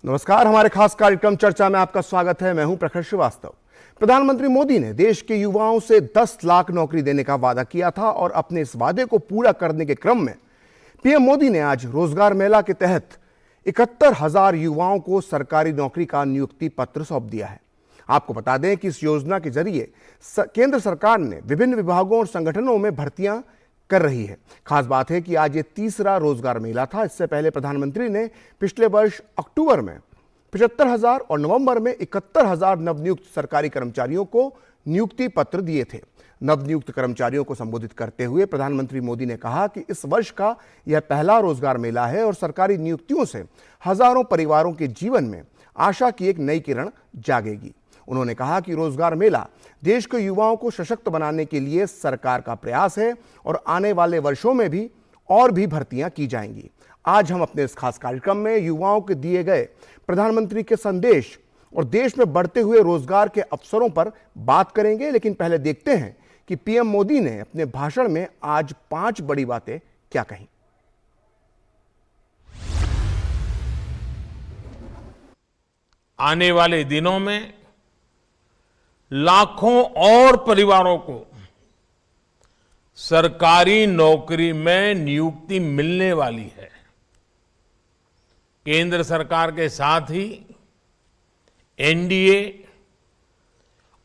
नमस्कार, हमारे खास कार्यक्रम चर्चा में आपका स्वागत है। मैं हूं प्रखर श्रीवास्तव। प्रधानमंत्री मोदी ने देश के युवाओं से 10 लाख नौकरी देने का वादा किया था और अपने इस वादे को पूरा करने के क्रम में पीएम मोदी ने आज रोजगार मेला के तहत 71,000 युवाओं को सरकारी नौकरी का नियुक्ति पत्र सौंप दिया है। आपको बता दें कि इस योजना के जरिए केंद्र सरकार ने विभिन्न विभागों और संगठनों में भर्तियां कर रही है। खास बात है कि आज ये तीसरा रोजगार मेला था। इससे पहले प्रधानमंत्री ने पिछले वर्ष अक्टूबर में 75,000 और नवंबर में 71,000 नवनियुक्त सरकारी कर्मचारियों को नियुक्ति पत्र दिए थे। नवनियुक्त कर्मचारियों को संबोधित करते हुए प्रधानमंत्री मोदी ने कहा कि इस वर्ष का यह पहला रोजगार मेला है और सरकारी नियुक्तियों से हजारों परिवारों के जीवन में आशा की एक नई किरण जागेगी। उन्होंने कहा कि रोजगार मेला देश के युवाओं को सशक्त बनाने के लिए सरकार का प्रयास है और आने वाले वर्षों में भी और भी भर्तियां की जाएंगी। आज हम अपने इस खास कार्यक्रम में युवाओं के दिए गए प्रधानमंत्री के संदेश और देश में बढ़ते हुए रोजगार के अवसरों पर बात करेंगे। लेकिन पहले देखते हैं कि पीएम मोदी ने अपने भाषण में आज 5 बड़ी बातें क्या कही। आने वाले दिनों में लाखों और परिवारों को सरकारी नौकरी में नियुक्ति मिलने वाली है। केंद्र सरकार के साथ ही एनडीए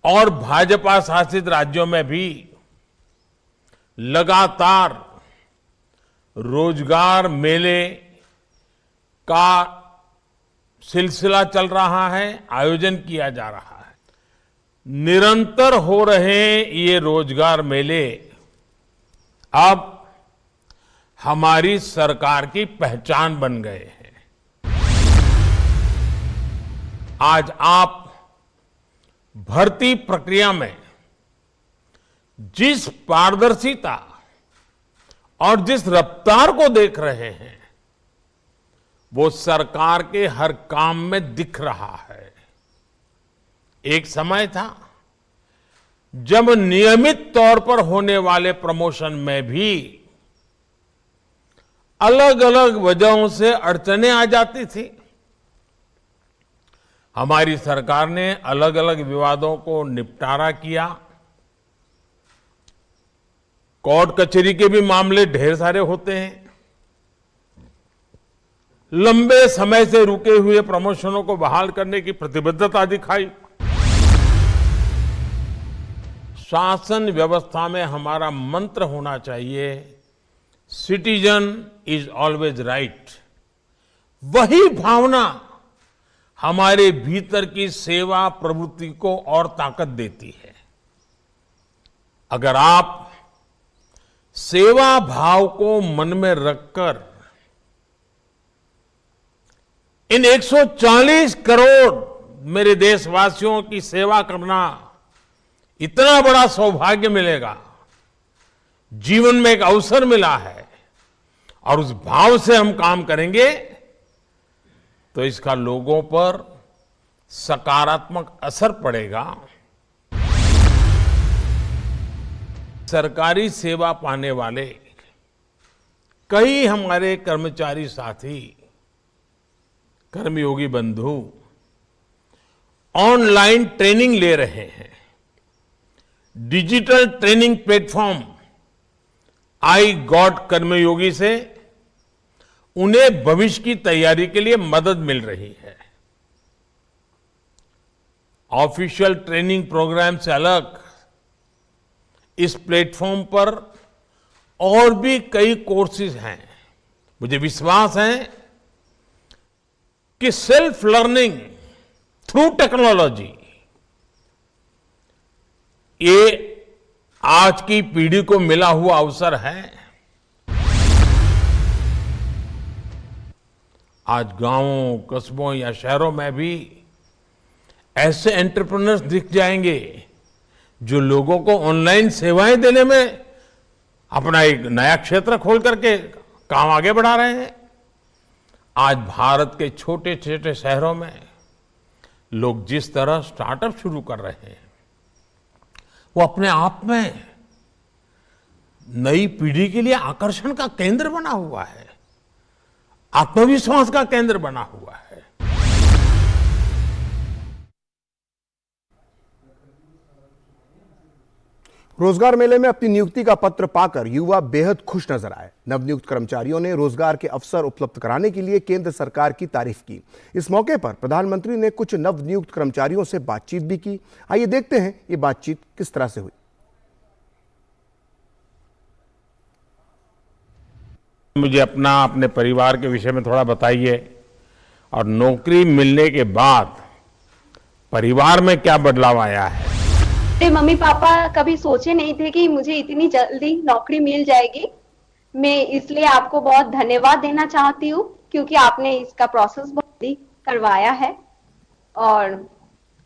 और भाजपा शासित राज्यों में भी लगातार रोजगार मेले का सिलसिला चल रहा है, आयोजन किया जा रहा है। निरंतर हो रहे ये रोजगार मेले अब हमारी सरकार की पहचान बन गए हैं। आज आप भर्ती प्रक्रिया में जिस पारदर्शिता और जिस रफ्तार को देख रहे हैं वो सरकार के हर काम में दिख रहा है। एक समय था जब नियमित तौर पर होने वाले प्रमोशन में भी अलग अलग वजहों से अड़चनें आ जाती थी। हमारी सरकार ने अलग अलग विवादों को निपटारा किया। कोर्ट कचहरी के भी मामले ढेर सारे होते हैं। लंबे समय से रुके हुए प्रमोशनों को बहाल करने की प्रतिबद्धता दिखाई। शासन व्यवस्था में हमारा मंत्र होना चाहिए, सिटीजन इज ऑलवेज राइट। वही भावना हमारे भीतर की सेवा प्रवृत्ति को और ताकत देती है। अगर आप सेवा भाव को मन में रखकर इन 140 करोड़ मेरे देशवासियों की सेवा करना इतना बड़ा सौभाग्य मिलेगा, जीवन में एक अवसर मिला है और उस भाव से हम काम करेंगे तो इसका लोगों पर सकारात्मक असर पड़ेगा। सरकारी सेवा पाने वाले कई हमारे कर्मचारी साथी, कर्मयोगी बंधु ऑनलाइन ट्रेनिंग ले रहे हैं। Digital training platform iGOT Karmayogi से उन्हें भविष्य की तैयारी के लिए मदद मिल रही है। ऑफिशियल ट्रेनिंग प्रोग्राम से अलग इस प्लेटफॉर्म पर और भी कई कोर्सेज हैं। मुझे विश्वास है कि सेल्फ लर्निंग थ्रू टेक्नोलॉजी ये आज की पीढ़ी को मिला हुआ अवसर है। आज गांवों, कस्बों या शहरों में भी ऐसे एंटरप्रेन्योर्स दिख जाएंगे जो लोगों को ऑनलाइन सेवाएं देने में अपना एक नया क्षेत्र खोल करके काम आगे बढ़ा रहे हैं। आज भारत के छोटे छोटे शहरों में लोग जिस तरह स्टार्टअप शुरू कर रहे हैं वो अपने आप में नई पीढ़ी के लिए आकर्षण का केंद्र बना हुआ है, आत्मविश्वास का केंद्र बना हुआ है। रोजगार मेले में अपनी नियुक्ति का पत्र पाकर युवा बेहद खुश नजर आए। नवनियुक्त कर्मचारियों ने रोजगार के अवसर उपलब्ध कराने के लिए केंद्र सरकार की तारीफ की। इस मौके पर प्रधानमंत्री ने कुछ नवनियुक्त कर्मचारियों से बातचीत भी की। आइए देखते हैं ये बातचीत किस तरह से हुई। मुझे अपने परिवार के विषय में थोड़ा बताइए, और नौकरी मिलने के बाद परिवार में क्या बदलाव आया है? मेरे मम्मी पापा कभी सोचे नहीं थे कि मुझे इतनी जल्दी नौकरी मिल जाएगी। मैं इसलिए आपको बहुत धन्यवाद देना चाहती हूँ, क्योंकि आपने इसका प्रोसेस बहुत ही करवाया है। और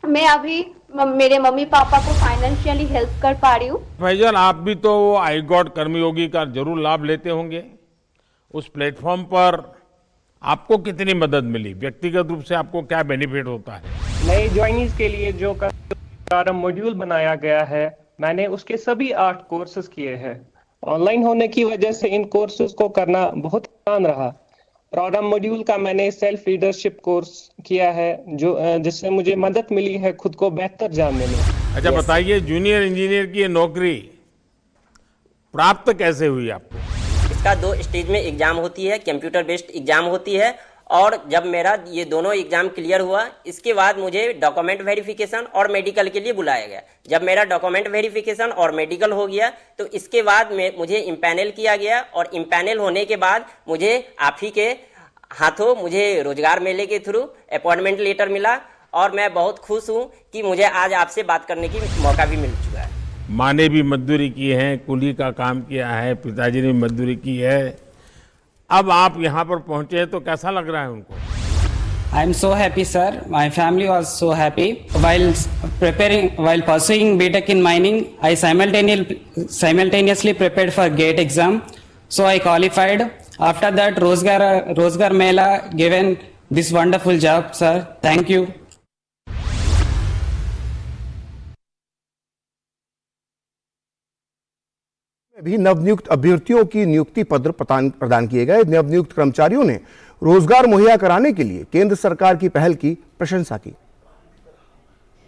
मैं अभी मेरे मम्मी पापा को फाइनेंशियली हेल्प कर पा रही हूँ। फैजल, आप भी तो आई गॉट कर्मयोगी का जरूर लाभ लेते होंगे। उस प्लेटफॉर्म पर आपको कितनी मदद मिली? व्यक्तिगत रूप से आपको क्या बेनिफिट होता है? नए ज्वाइनीज के लिए जो प्रारंभ मॉड्यूल बनाया गया है, मैंने उसके सभी 8 कोर्सेज किए हैं। ऑनलाइन होने की वजह से इन कोर्सेज को करना बहुत आसान रहा। प्रारंभ मॉड्यूल का मैंने सेल्फ लीडरशिप कोर्स किया है, जो जिससे मुझे मदद मिली है खुद को बेहतर जानने में। अच्छा, बताइए, जूनियर इंजीनियर की ये नौकरी प्राप्त कैसे हुई आपको? इसका 2 स्टेज में एग्जाम होती है, कंप्यूटर बेस्ड एग्जाम होती है। और जब मेरा ये दोनों एग्जाम क्लियर हुआ, इसके बाद मुझे डॉक्यूमेंट वेरिफिकेशन और मेडिकल के लिए बुलाया गया। जब मेरा डॉक्यूमेंट वेरिफिकेशन और मेडिकल हो गया, तो इसके बाद मुझे इम्पैनल किया गया। और इम्पैनल होने के बाद मुझे आप ही के हाथों मुझे रोजगार मेले के थ्रू अपॉइंटमेंट लेटर मिला। और मैं बहुत खुश हूँ कि मुझे आज आपसे बात करने की मौका भी मिल चुका है। माँ ने भी मजदूरी की है, कुली का काम किया है, पिताजी ने भी मजदूरी की है। अब आप यहाँ पर पहुँचे हैं तो कैसा लग रहा है उनको? I am so happy, sir. My family was so happy. While pursuing BTech in mining, I simultaneously prepared for GATE exam. So I qualified. After that, Rozgar Mela given this wonderful job, sir. Thank you. भी नवनियुक्त अभ्यर्थियों की नियुक्ति पत्र प्रदान किए गए। नवनियुक्त कर्मचारियों ने रोजगार मुहैया कराने के लिए केंद्र सरकार की पहल की प्रशंसा की।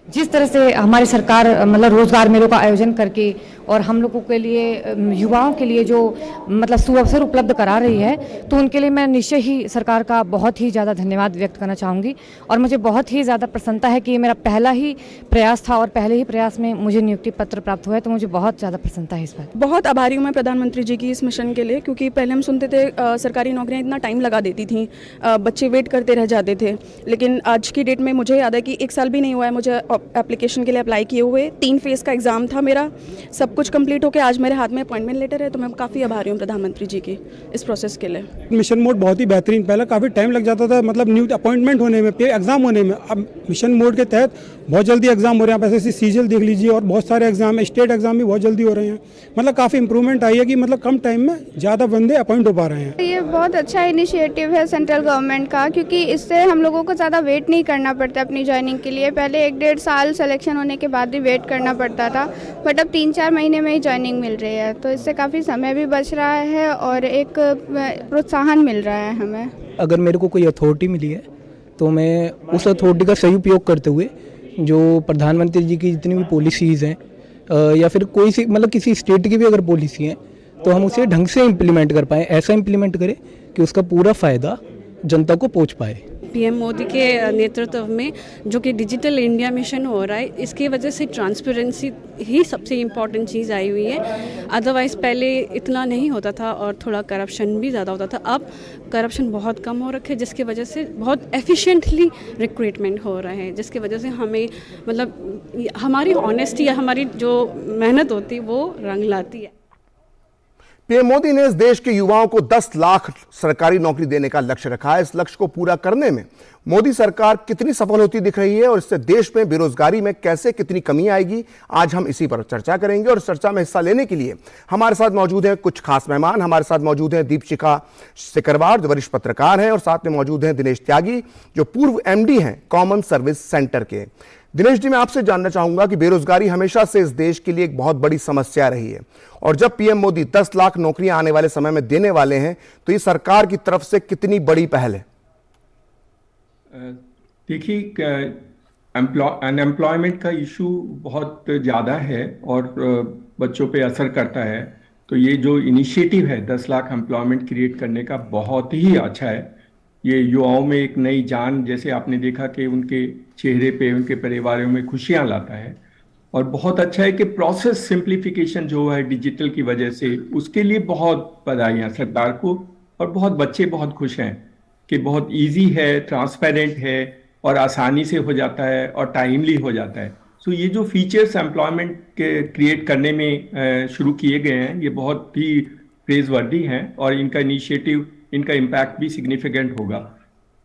जिस तरह से हमारी सरकार मतलब रोजगार मेलों का आयोजन करके और हम लोगों के लिए युवाओं के लिए जो मतलब सुअवसर उपलब्ध करा रही है, तो उनके लिए मैं निश्चय ही सरकार का बहुत ही ज़्यादा धन्यवाद व्यक्त करना चाहूँगी। और मुझे बहुत ही ज़्यादा प्रसन्नता है कि ये मेरा पहला ही प्रयास था और पहले ही प्रयास में मुझे नियुक्ति पत्र प्राप्त हुआ है, तो मुझे बहुत ज़्यादा प्रसन्नता है इस बात। बहुत आभारी हूँ मैं प्रधानमंत्री जी की इस मिशन के लिए, क्योंकि पहले हम सुनते थे सरकारी नौकरियाँ इतना टाइम लगा देती थी, बच्चे वेट करते रह जाते थे। लेकिन आज की डेट में मुझे याद है कि 1 साल भी नहीं हुआ है मुझे एप्लीकेशन के लिए अप्लाई किए हुए। 3 फेज़ का एग्जाम था मेरा, सब कुछ कंप्लीट होकर आज मेरे हाथ में अपॉइंटमेंट लेटर है। तो मैं काफ़ी आभारी हूँ प्रधानमंत्री जी की इस प्रोसेस के लिए। मिशन मोड बहुत ही बेहतरीन, पहले काफ़ी टाइम लग जाता था मतलब न्यू अपॉइंटमेंट होने में, पे एग्जाम होने में। अब मिशन मोड के तहत बहुत जल्दी एग्जाम हो रहे हैं। आप ऐसे सीजीएल देख लीजिए और बहुत सारे एग्जाम, स्टेट एग्जाम भी बहुत जल्दी हो रहे हैं। मतलब काफ़ी इंप्रूवमेंट आई है कि मतलब कम टाइम में ज़्यादा बंदे अपॉइंट हो पा रहे हैं। ये बहुत अच्छा इनिशिएटिव है सेंट्रल गवर्नमेंट का, क्योंकि इससे हम लोगों को ज़्यादा वेट नहीं करना पड़ता अपनी ज्वाइनिंग के लिए। पहले 1-1.5 साल सिलेक्शन होने के बाद ही वेट करना पड़ता था, बट अब 3-4 महीने में ही ज्वाइनिंग मिल रही है। तो इससे काफ़ी समय भी बच रहा है और एक प्रोत्साहन मिल रहा है हमें। अगर मेरे को कोई अथॉरिटी मिली है तो मैं उस अथॉरिटी का सही उपयोग करते हुए जो प्रधानमंत्री जी की जितनी भी पॉलिसीज़ हैं या फिर कोई सी मतलब किसी स्टेट की भी अगर पॉलिसी है तो हम उसे ढंग से इम्प्लीमेंट कर पाएँ, ऐसा इम्प्लीमेंट करें कि उसका पूरा फ़ायदा जनता को पहुंच पाए। पीएम मोदी के नेतृत्व में जो कि डिजिटल इंडिया मिशन हो रहा है, इसकी वजह से ट्रांसपेरेंसी ही सबसे इम्पॉर्टेंट चीज़ आई हुई है। अदरवाइज़ पहले इतना नहीं होता था और थोड़ा करप्शन भी ज़्यादा होता था। अब करप्शन बहुत कम हो रखे, जिसकी वजह से बहुत एफिशिएंटली रिक्रूटमेंट हो रहा है, जिसकी वजह से हमें मतलब हमारी ऑनेस्टी या हमारी जो मेहनत होती है वो रंग लाती है। पीएम मोदी ने इस देश के युवाओं को 10 लाख सरकारी नौकरी देने का लक्ष्य रखा है। इस लक्ष्य को पूरा करने में मोदी सरकार कितनी सफल होती दिख रही है और इससे देश में बेरोजगारी में कैसे कितनी कमी आएगी, आज हम इसी पर चर्चा करेंगे। और इस चर्चा में हिस्सा लेने के लिए हमारे साथ मौजूद हैं कुछ खास मेहमान। हमारे साथ मौजूद हैं दीपशिखा सिकरवार, जो वरिष्ठ पत्रकार हैं, और साथ में मौजूद हैं दिनेश त्यागी, जो पूर्व MD हैं कॉमन सर्विस सेंटर के। दिनेश जी, मैं आपसे जानना चाहूंगा कि बेरोजगारी हमेशा से इस देश के लिए एक बहुत बड़ी समस्या रही है और जब पीएम मोदी 10 लाख नौकरियां आने वाले समय में देने वाले हैं तो ये सरकार की तरफ से कितनी बड़ी पहल है? देखिए, अनएम्प्लॉयमेंट का इशू बहुत ज़्यादा है और बच्चों पे असर करता है। तो ये जो इनिशिएटिव है 10 लाख एम्प्लॉयमेंट क्रिएट करने का, बहुत ही अच्छा है। ये युवाओं में एक नई जान, जैसे आपने देखा कि उनके चेहरे पे, उनके परिवारों में खुशियां लाता है। और बहुत अच्छा है कि प्रोसेस सिंप्लीफिकेशन जो है डिजिटल की वजह से, उसके लिए बहुत बधाइयाँ सरकार को। और बहुत बच्चे बहुत खुश हैं कि बहुत इजी है, ट्रांसपेरेंट है और आसानी से हो जाता है और टाइमली हो जाता है। सो ये जो फीचर्स एम्प्लॉयमेंट के क्रिएट करने में शुरू किए गए हैं, ये बहुत ही प्रेज वर्दी हैं और इनका इनिशिएटिव, इनका इम्पैक्ट भी सिग्निफिकेंट होगा।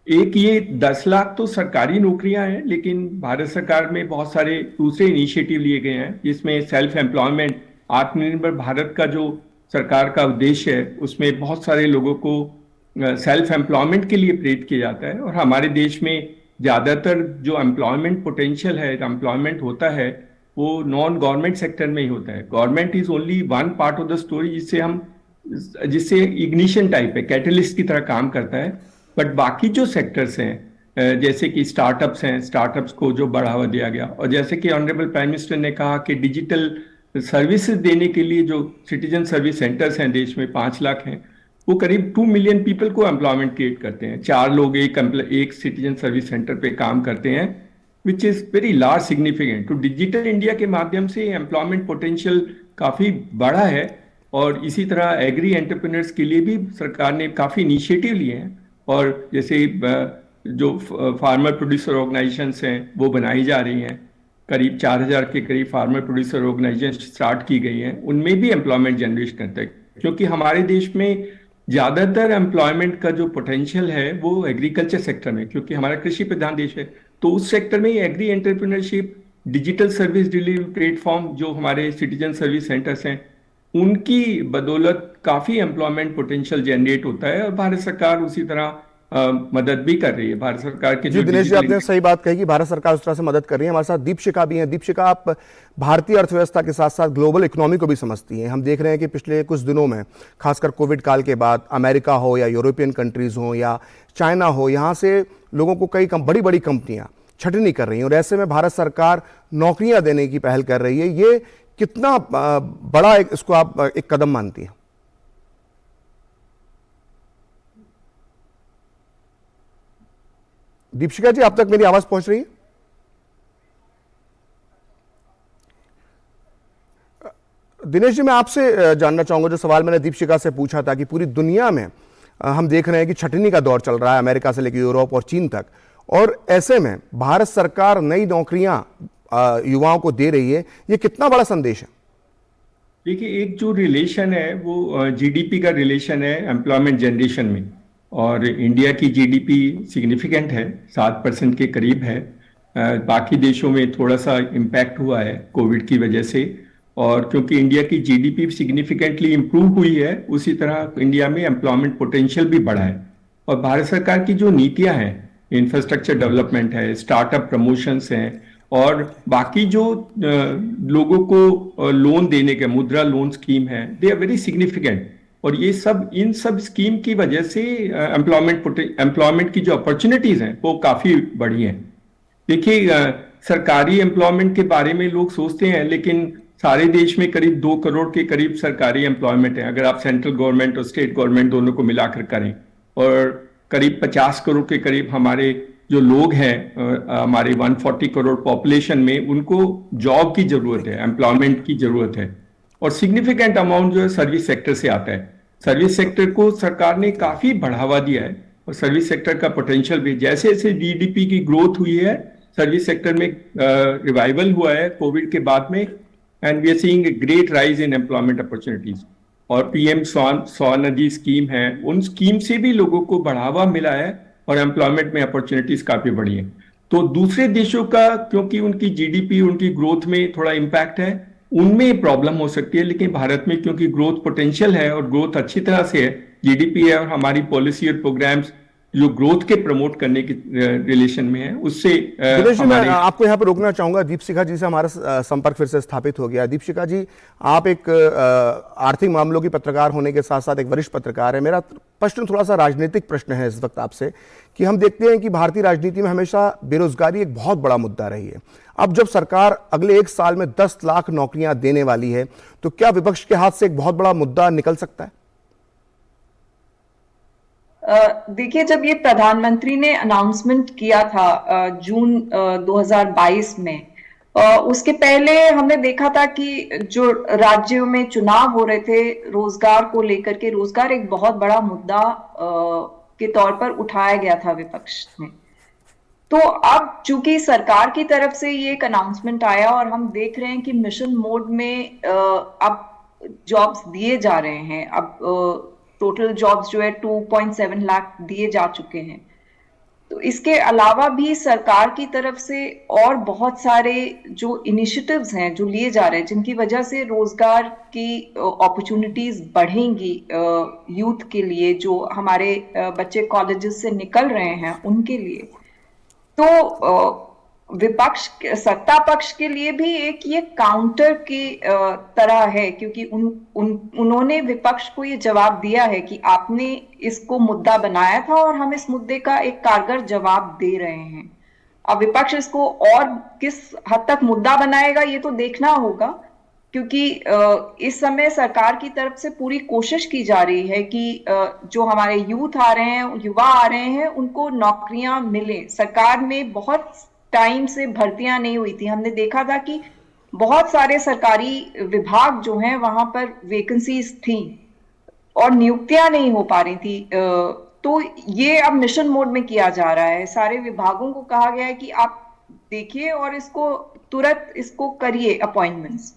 एक ये 10 लाख तो सरकारी नौकरियां हैं, लेकिन भारत सरकार में बहुत सारे दूसरे इनिशिएटिव लिए गए हैं, जिसमें सेल्फ एम्प्लॉयमेंट, आत्मनिर्भर भारत का जो सरकार का उद्देश्य है, उसमें बहुत सारे लोगों को सेल्फ एम्प्लॉयमेंट के लिए प्रेरित किया जाता है। और हमारे देश में ज़्यादातर जो एम्प्लॉयमेंट पोटेंशियल है, एम्प्लॉयमेंट होता है, वो नॉन गवर्नमेंट सेक्टर में ही होता है। Government is only one part of the story, जिससे इग्निशन टाइप है, कैटलिस्ट की तरह काम करता है। बट बाकी जो सेक्टर्स हैं, जैसे कि स्टार्टअप्स हैं, स्टार्टअप्स को जो बढ़ावा दिया गया, और जैसे कि ऑनरेबल प्राइम मिनिस्टर ने कहा कि डिजिटल सर्विसेज देने के लिए जो सिटीजन सर्विस सेंटर्स हैं देश में 5 लाख हैं, वो करीब 2 मिलियन पीपल को एम्प्लॉयमेंट क्रिएट करते हैं। 4 लोग एक सिटीजन सर्विस सेंटर पे काम करते हैं, which is very large significant. तो डिजिटल इंडिया के माध्यम से एम्प्लॉयमेंट पोटेंशियल काफ़ी बड़ा है। और इसी तरह एग्री एंटरप्रेन्योर्स के लिए भी सरकार ने काफ़ी इनिशिएटिव लिए हैं। और जैसे जो फार्मर प्रोड्यूसर ऑर्गेनाइजेशंस हैं, वो बनाई जा रही हैं। करीब 4000 के करीब फार्मर प्रोड्यूसर ऑर्गेनाइजेशन स्टार्ट की गई हैं, उनमें भी एम्प्लॉयमेंट जनरेट करते हैं। क्योंकि हमारे देश में ज़्यादातर एम्प्लॉयमेंट का जो पोटेंशियल है वो एग्रीकल्चर सेक्टर में, क्योंकि हमारा कृषि प्रधान देश है, तो उस सेक्टर में ही agri entrepreneurship, digital service delivery platform जो हमारे सिटीजन सर्विस सेंटर्स हैं, उनकी बदौलत काफ़ी एम्प्लॉयमेंट पोटेंशियल जनरेट होता है। और भारत सरकार उसी तरह मदद भी कर रही है। भारत सरकार के जी दिनेश जी, आपने सही बात कही कि भारत सरकार उस तरह से मदद कर रही है। हमारे साथ दीपशिखा भी हैं। दीपशिखा, आप भारतीय अर्थव्यवस्था के साथ साथ ग्लोबल इकोनॉमी को भी समझती हैं। हम देख रहे हैं कि पिछले कुछ दिनों में, खासकर कोविड काल के बाद, अमेरिका हो या यूरोपियन कंट्रीज हो या चाइना हो, यहाँ से लोगों को कई बड़ी बड़ी कंपनियां छटनी कर रही हैं। और ऐसे में भारत सरकार नौकरियां देने की पहल कर रही है। ये कितना बड़ा इसको आप एक कदम मानती हैं? दीपशिखा जी, आप तक मेरी आवाज पहुंच रही है? दिनेश जी, मैं आपसे जानना चाहूंगा, जो सवाल मैंने दीपशिखा से पूछा था कि पूरी दुनिया में हम देख रहे हैं कि छटनी का दौर चल रहा है, अमेरिका से लेकर यूरोप और चीन तक, और ऐसे में भारत सरकार नई नौकरियां युवाओं को दे रही है। ये कितना बड़ा संदेश है? देखिए, एक जो रिलेशन है वो जीडीपी का रिलेशन है एम्प्लॉयमेंट जनरेशन में। और इंडिया की जीडीपी सिग्निफिकेंट है, 7% के करीब है। बाकी देशों में थोड़ा सा इम्पैक्ट हुआ है कोविड की वजह से। और क्योंकि इंडिया की जीडीपी सिग्निफिकेंटली इम्प्रूव हुई है, उसी तरह इंडिया में एम्प्लॉयमेंट पोटेंशियल भी बढ़ा है। और भारत सरकार की जो नीतियां हैं, इंफ्रास्ट्रक्चर डेवलपमेंट है, स्टार्टअप प्रमोशंस हैं, और बाकी जो लोगों को लोन देने के मुद्रा लोन स्कीम है, दे आर वेरी सिग्निफिकेंट। और ये सब, इन सब स्कीम की वजह से एम्प्लॉयमेंट की जो अपॉर्चुनिटीज हैं वो काफ़ी बढ़ी हैं। देखिए, सरकारी एम्प्लॉयमेंट के बारे में लोग सोचते हैं, लेकिन सारे देश में करीब 2 करोड़ के करीब सरकारी एम्प्लॉयमेंट है, अगर आप सेंट्रल गवर्नमेंट और स्टेट गवर्नमेंट दोनों को मिलाकर करें। और करीब 50 करोड़ के करीब हमारे जो लोग हैं, हमारे 140 करोड़ पॉपुलेशन में, उनको जॉब की जरूरत है, एम्प्लॉयमेंट की जरूरत है। और सिग्निफिकेंट अमाउंट जो है सर्विस सेक्टर से आता है। सर्विस सेक्टर को सरकार ने काफी बढ़ावा दिया है, और सर्विस सेक्टर का पोटेंशियल भी, जैसे जैसे जीडीपी की ग्रोथ हुई है, सर्विस सेक्टर में रिवाइवल हुआ है कोविड के बाद में, and we are seeing a great rise in employment opportunities. और पीएम स्वनिधि स्कीम है, उन स्कीम से भी लोगों को बढ़ावा मिला है और एम्प्लॉयमेंट में अपॉर्चुनिटीज काफी बढ़ी है। तो दूसरे देशों का, क्योंकि उनकी जीडीपी, उनकी ग्रोथ में थोड़ा इम्पैक्ट है, उनमें प्रॉब्लम हो सकती है। लेकिन भारत में क्योंकि ग्रोथ पोटेंशियल है और ग्रोथ अच्छी तरह से है, जीडीपी है, और हमारी पॉलिसी और प्रोग्राम्स जो ग्रोथ के प्रमोट करने के रिलेशन में है, उससे दिनेश जी, मैं हमारे आपको यहाँ पर रोकना चाहूंगा। दीपशिखा जी से हमारा संपर्क फिर से स्थापित हो गया। दीपशिखा जी, आप एक आर्थिक मामलों की पत्रकार होने के साथ साथ एक वरिष्ठ पत्रकार है। मेरा प्रश्न थोड़ा सा राजनीतिक प्रश्न है इस वक्त आपसे, कि हम देखते हैं कि भारतीय राजनीति में हमेशा बेरोजगारी एक बहुत बड़ा मुद्दा रही है। अब जब सरकार अगले 1 साल में 10 लाख नौकरियां देने वाली है, तो क्या विपक्ष के हाथ से एक बहुत बड़ा मुद्दा निकल सकता है? देखिए, जब ये प्रधानमंत्री ने अनाउंसमेंट किया था जून 2022 में, उसके पहले हमने देखा था कि जो राज्यों में चुनाव हो रहे थे रोजगार को लेकर के, रोजगार एक बहुत बड़ा मुद्दा के तौर पर उठाया गया था विपक्ष में। तो अब चूंकि सरकार की तरफ से ये एक अनाउंसमेंट आया और हम देख रहे हैं कि मिशन मोड में अब जॉब्स दिए जा रहे हैं। अब टोटल जॉब्स जो है 2.7 लाख दिए जा चुके हैं। तो इसके अलावा भी सरकार की तरफ से और बहुत सारे जो इनिशिएटिव्स हैं जो लिए जा रहे हैं, जिनकी वजह से रोजगार की अपॉर्चुनिटीज बढ़ेंगी यूथ के लिए, जो हमारे बच्चे कॉलेजेस से निकल रहे हैं उनके लिए। तो विपक्ष, सत्ता पक्ष के लिए भी एक ये काउंटर की तरह है, क्योंकि उन्होंने विपक्ष को ये जवाब दिया है कि आपने इसको मुद्दा बनाया था और हम इस मुद्दे का एक कारगर जवाब दे रहे हैं। अब विपक्ष इसको और किस हद तक मुद्दा बनाएगा ये तो देखना होगा, क्योंकि इस समय सरकार की तरफ से पूरी कोशिश की जा रही है कि जो हमारे यूथ आ रहे हैं, युवा आ रहे हैं, उनको नौकरियां मिले। सरकार में बहुत टाइम से भर्तियां नहीं हुई थी। हमने देखा था कि बहुत सारे सरकारी विभाग जो हैं वहां पर वैकेंसीज थी और नियुक्तियां नहीं हो पा रही थी। तो ये अब मिशन मोड में किया जा रहा है। सारे विभागों को कहा गया है कि आप देखिए और इसको तुरंत इसको करिए अपॉइंटमेंट्स।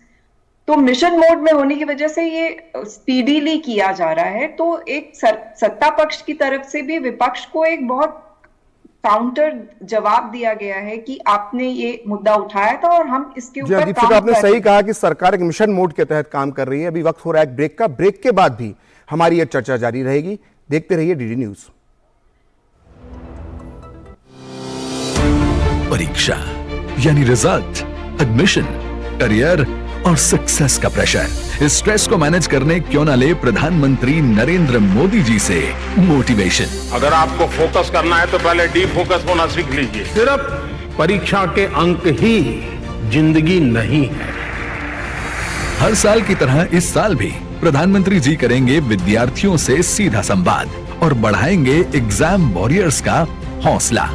तो मिशन मोड में होने की वजह से ये स्पीडीली किया जा रहा है। तो एक सत्ता पक्ष की तरफ से भी विपक्ष को एक बहुत काउंटर जवाब दिया गया है कि आपने ये मुद्दा उठाया था और हम इसके ऊपर काम आपने सही कहा कि सरकार एक मिशन मोड के तहत काम कर रही है। अभी वक्त हो रहा है ब्रेक का। ब्रेक के बाद भी हमारी यह चर्चा जारी रहेगी। देखते रहिए डीडी न्यूज। परीक्षा यानी रिजल्ट, एडमिशन, करियर और सक्सेस का प्रेशर, इस स्ट्रेस को मैनेज करने क्यों ना ले प्रधानमंत्री नरेंद्र मोदी जी से मोटिवेशन। अगर आपको फोकस करना है तो पहले डी फोकस होना सीख लीजिए। सिर्फ परीक्षा के अंक ही जिंदगी नहीं है। हर साल की तरह इस साल भी प्रधानमंत्री जी करेंगे विद्यार्थियों से सीधा संवाद और बढ़ाएंगे एग्जाम वॉरियर्स का हौसला।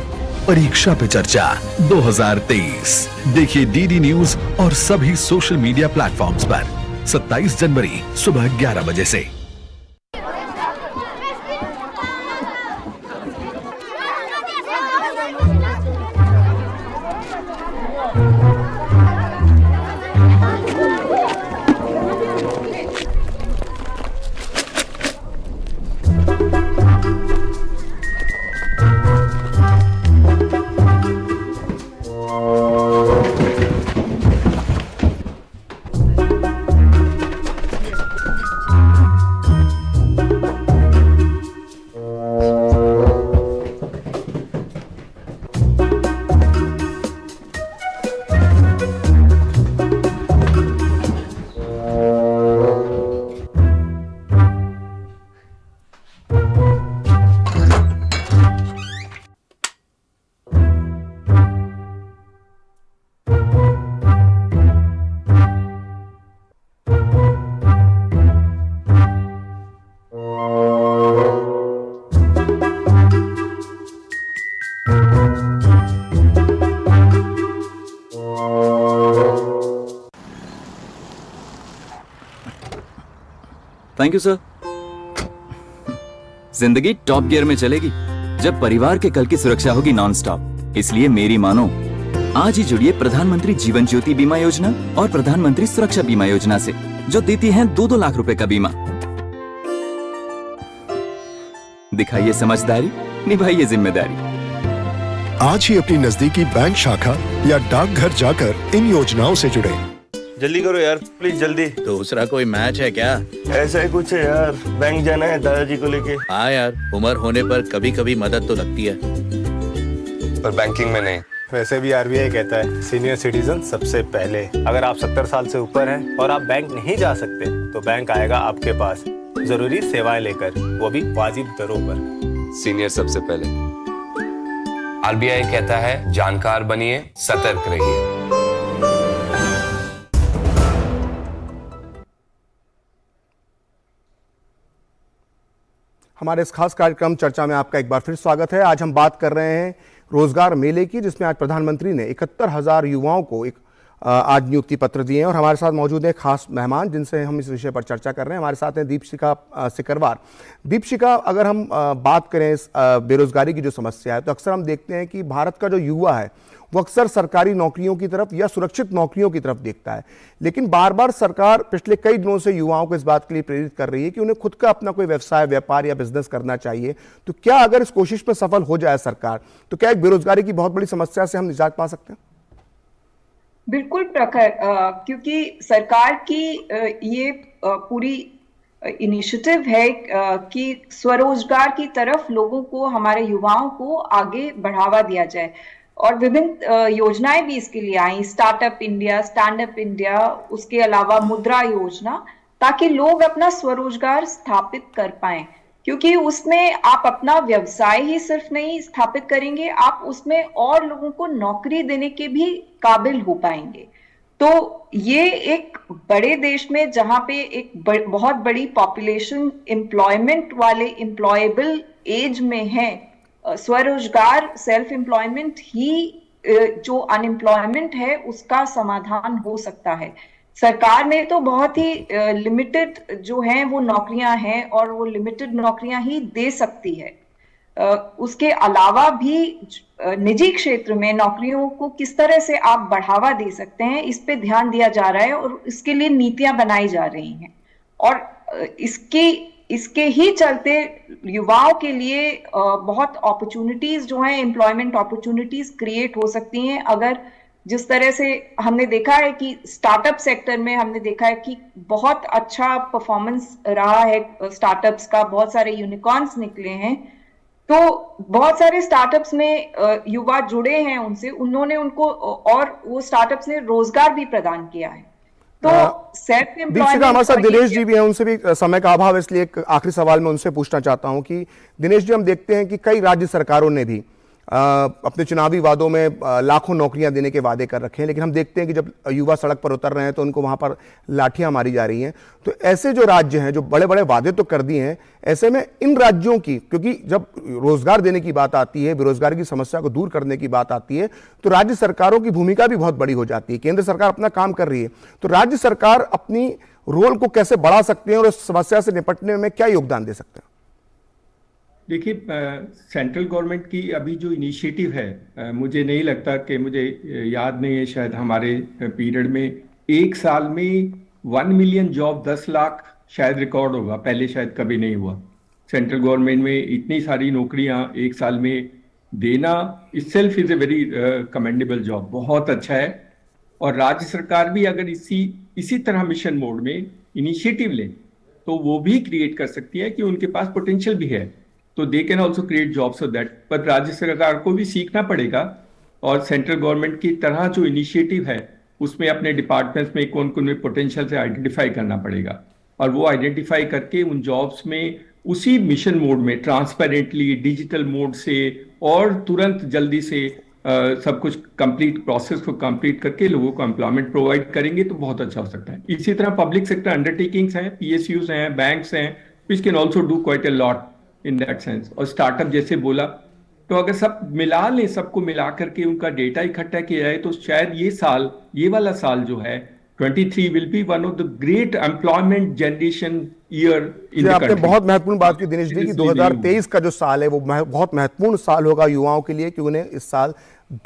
परीक्षा पे चर्चा 2023 देखिए डीडी न्यूज और सभी सोशल मीडिया प्लेटफॉर्म्स पर 27 जनवरी सुबह 11 बजे से। Thank you sir. जिंदगी टॉप गियर में चलेगी जब परिवार के कल की सुरक्षा होगी नॉन स्टॉप। इसलिए मेरी मानो, आज ही जुड़िए प्रधानमंत्री जीवन ज्योति बीमा योजना और प्रधानमंत्री सुरक्षा बीमा योजना से, जो देती हैं 2-2 लाख रुपए का बीमा। दिखाइए समझदारी, निभाइए जिम्मेदारी। आज ही अपनी नजदीकी बैंक शाखा या डाकघर जाकर इन योजनाओं से जुड़ें। जल्दी करो यार, प्लीज जल्दी। दूसरा कोई मैच है क्या? ऐसा ही कुछ है यार, बैंक जाना है दादाजी को लेके। हाँ यार, उम्र होने पर कभी कभी मदद तो लगती है, पर बैंकिंग में नहीं। वैसे भी आरबीआई कहता है सीनियर सिटीजन सबसे पहले। अगर आप 70 साल से ऊपर हैं और आप बैंक नहीं जा सकते तो बैंक आएगा आपके पास जरूरी सेवाएं लेकर, वो भी वाजिब दरों पर। सीनियर सबसे पहले। आरबीआई कहता है जानकार बनिए, सतर्क रहिए। हमारे इस खास कार्यक्रम चर्चा में आपका एक बार फिर स्वागत है। आज हम बात कर रहे हैं रोजगार मेले की, जिसमें आज प्रधानमंत्री ने 71,000 युवाओं को आज नियुक्ति पत्र दिए हैं और हमारे साथ मौजूद है खास मेहमान जिनसे हम इस विषय पर चर्चा कर रहे हैं। हमारे साथ हैं दीपशिखा सिकरवार। दीपशिखा, अगर हम बात करें इस बेरोजगारी की जो समस्या है, तो अक्सर हम देखते हैं कि भारत का जो युवा है वो अक्सर सरकारी नौकरियों की तरफ या सुरक्षित नौकरियों की तरफ देखता है, लेकिन बार बार सरकार पिछले कई दिनों से युवाओं को इस बात के लिए प्रेरित कर रही है कि उन्हें खुद का अपना कोई व्यवसाय, व्यापार या बिजनेस करना चाहिए। तो क्या अगर इस कोशिश में सफल हो जाए सरकार, तो क्या एक बेरोजगारी की बहुत बड़ी समस्या से हम निजात पा सकते हैं? बिल्कुल प्रखर, क्योंकि सरकार की ये पूरी इनिशिएटिव है कि स्वरोजगार की तरफ लोगों को, हमारे युवाओं को आगे बढ़ावा दिया जाए और विभिन्न योजनाएं भी इसके लिए आई, startup India, stand up India, उसके अलावा मुद्रा योजना, ताकि लोग अपना स्वरोजगार स्थापित कर पाएं। क्योंकि उसमें आप अपना व्यवसाय ही सिर्फ नहीं स्थापित करेंगे, आप उसमें और लोगों को नौकरी देने के भी काबिल हो पाएंगे। तो ये एक बड़े देश में जहां पे एक बहुत बड़ी पॉपुलेशन एम्प्लॉयमेंट वाले, एम्प्लॉयबल एज में है, स्वरोजगार, सेल्फ एम्प्लॉयमेंट ही जो अनएम्प्लॉयमेंट है उसका समाधान हो सकता है। सरकार ने तो बहुत ही लिमिटेड जो हैं वो नौकरियां हैं और वो लिमिटेड नौकरियां ही दे सकती है। उसके अलावा भी निजी क्षेत्र में नौकरियों को किस तरह से आप बढ़ावा दे सकते हैं, इस पे ध्यान दिया जा रहा है और इसके लिए नीतियां बनाई जा रही हैं। और इसके ही चलते युवाओं के लिए बहुत अपॉर्चुनिटीज जो हैं, एम्प्लॉयमेंट अपॉर्चुनिटीज क्रिएट हो सकती हैं। अगर जिस तरह से हमने देखा है कि स्टार्टअप सेक्टर में हमने देखा है कि बहुत अच्छा परफॉर्मेंस रहा है स्टार्टअप्स का, बहुत सारे यूनिकॉर्न्स निकले हैं। तो बहुत सारे स्टार्टअप्स में युवा जुड़े हैं उनसे, उन्होंने उनको, और वो स्टार्टअप्स ने रोजगार भी प्रदान किया है। तो सेल्फ एम्प्लॉयमेंट। हमारे साथ दिनेश जी भी हैं, उनसे भी समय का अभाव है इसलिए एक आखिरी सवाल मैं उनसे पूछना चाहता हूं कि दिनेश जी, हम देखते हैं कि कई राज्य सरकारों ने भी अपने चुनावी वादों में लाखों नौकरियां देने के वादे कर रखे हैं, लेकिन हम देखते हैं कि जब युवा सड़क पर उतर रहे हैं तो उनको वहां पर लाठियां मारी जा रही हैं। तो ऐसे जो राज्य हैं जो बड़े बड़े वादे तो कर दिए हैं, ऐसे में इन राज्यों की, क्योंकि जब रोजगार देने की बात आती है, बेरोजगारी की समस्या को दूर करने की बात आती है, तो राज्य सरकारों की भूमिका भी बहुत बड़ी हो जाती है। केंद्र सरकार अपना काम कर रही है, तो राज्य सरकार अपनी रोल को कैसे बढ़ा सकते हैं और इस समस्या से निपटने में क्या योगदान दे सकते हैं? देखिए, सेंट्रल गवर्नमेंट की अभी जो इनिशिएटिव है, मुझे नहीं लगता कि, मुझे याद नहीं है, शायद हमारे पीरियड में एक साल में 1 मिलियन जॉब, 10 लाख शायद रिकॉर्ड होगा, पहले शायद कभी नहीं हुआ। सेंट्रल गवर्नमेंट में इतनी सारी नौकरियां एक साल में देना itself is a very commendable job, बहुत अच्छा है। और राज्य सरकार भी अगर इसी तरह मिशन मोड में इनिशिएटिव ले तो वो भी क्रिएट कर सकती है कि उनके पास पोटेंशियल भी है, तो they can also create jobs of that. पर राज्य सरकार को भी सीखना पड़ेगा और सेंट्रल गवर्नमेंट की तरह जो इनिशिएटिव है उसमें अपने डिपार्टमेंट्स में कौन कौन पोटेंशियल से आइडेंटिफाई करना पड़ेगा और वो आइडेंटिफाई करके उन जॉब्स में उसी मिशन मोड में ट्रांसपेरेंटली, डिजिटल मोड से और तुरंत जल्दी से सब कुछ कंप्लीट प्रोसेस को कंप्लीट करके लोगों को एम्प्लॉयमेंट प्रोवाइड करेंगे तो बहुत अच्छा हो सकता है। इसी तरह पब्लिक सेक्टर अंडरटेकिंग्स हैं, PSUs हैं, बैंक्स हैं, which can also do quite a lot in that sense. और स्टार्टअप जैसे बोला, तो अगर सब मिला ले, सबको मिला करके उनका डेटा इकट्ठा किया जाए तो शायद ये वाला साल जो है 23 will be one of the great employment generation year in the country. आपने बहुत महत्वपूर्ण बात की दिनेश जी कि 2023 का जो साल है वो बहुत महत्वपूर्ण साल होगा युवाओं के लिए, कि उन्हें इस साल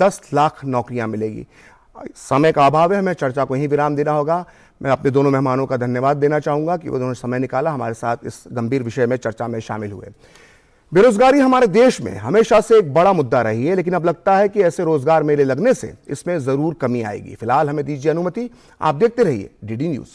10 लाख नौकरियां मिलेगी। समय का अभाव है, हमें चर्चा को यहीं विराम देना होगा। मैं अपने दोनों मेहमानों का धन्यवाद देना चाहूँगा कि वो दोनों समय निकाला, हमारे साथ इस गंभीर विषय में चर्चा में शामिल हुए। बेरोजगारी हमारे देश में हमेशा से एक बड़ा मुद्दा रही है, लेकिन अब लगता है कि ऐसे रोजगार मेले लगने से इसमें जरूर कमी आएगी। फिलहाल हमें दीजिए अनुमति, आप देखते रहिए डीडी न्यूज।